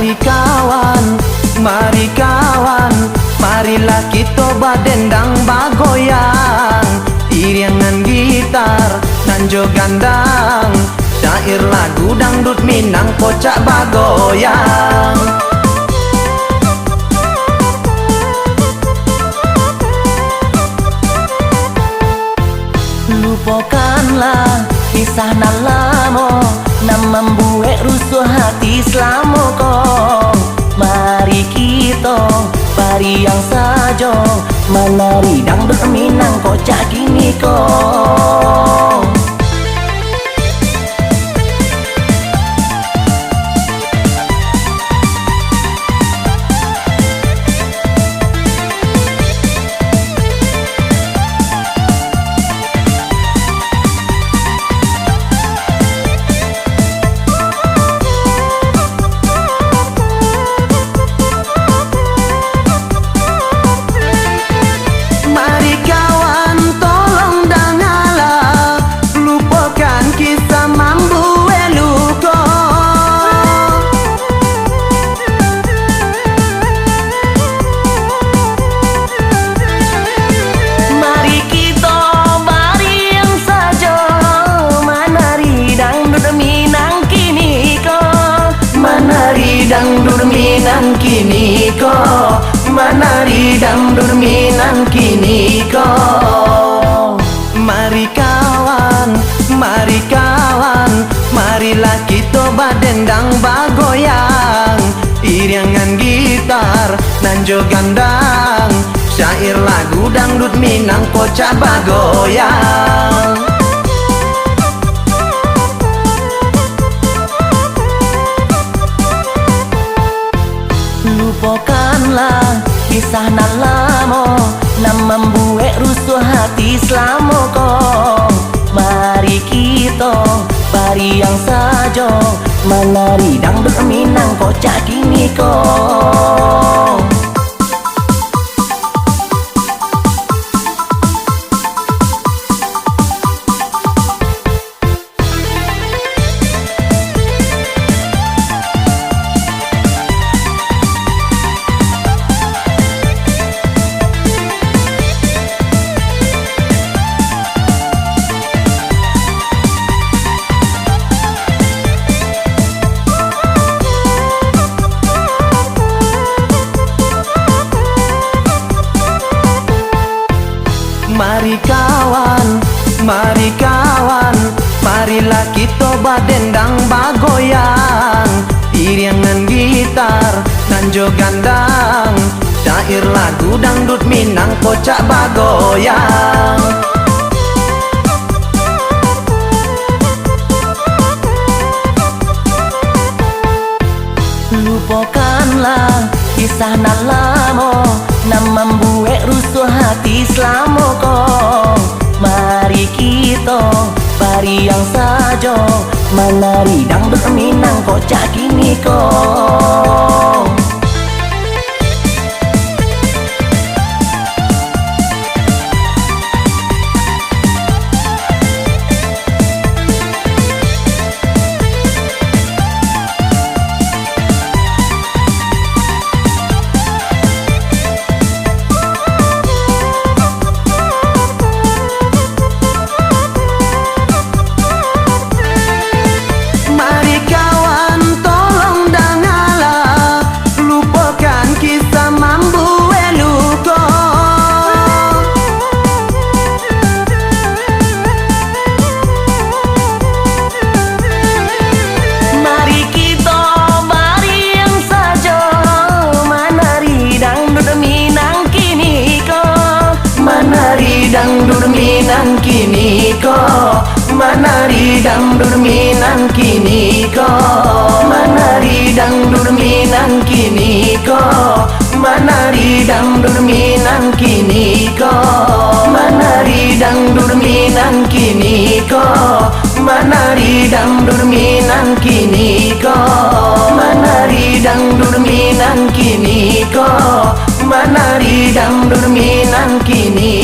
Mari kawan, marilah kita badendang bagoyang, iriangan gitar nanjo gandang, syair lagu dangdut Minang kocak bagoyang. Lupakanlah kisah nan lama, nan membuat rusuh hati selama kong. Mari kita bariang saja, menari dangdut Minang kocak kini kong. Dangdut Minang kini ko, menari dangdut Minang kini ko. Mari kawan, marilah kita badendang bagoyang, iriangan gitar nanjo gandang, syair lagu dangdut Minang kocak bagoyang. Lupakanlah kisah nan lama, nan membuat rusuh hati selama kong. Mari kita bariang saja, menari dangdut Minang kocak kini kong. Mari kawan, marilah kita badendang bagoyang, iriangan gitar nanjo gandang, syair lagu dangdut Minang kocak bagoyang. Lupakanlah kisah nan lama, nan membuat rusuh hati selama kong. Mari kita bariang saja, menari dangdut Minang kocak kini kong. Dangdut Minang kini ko, menari dangdut Minang kini ko, menari dangdut Minang kini ko, menari dangdut Minang kini ko, menari dangdut Minang kini ko, menari dangdut Minang kini ko, menari dangdut Minang kini ko, menari dangdut Minang kini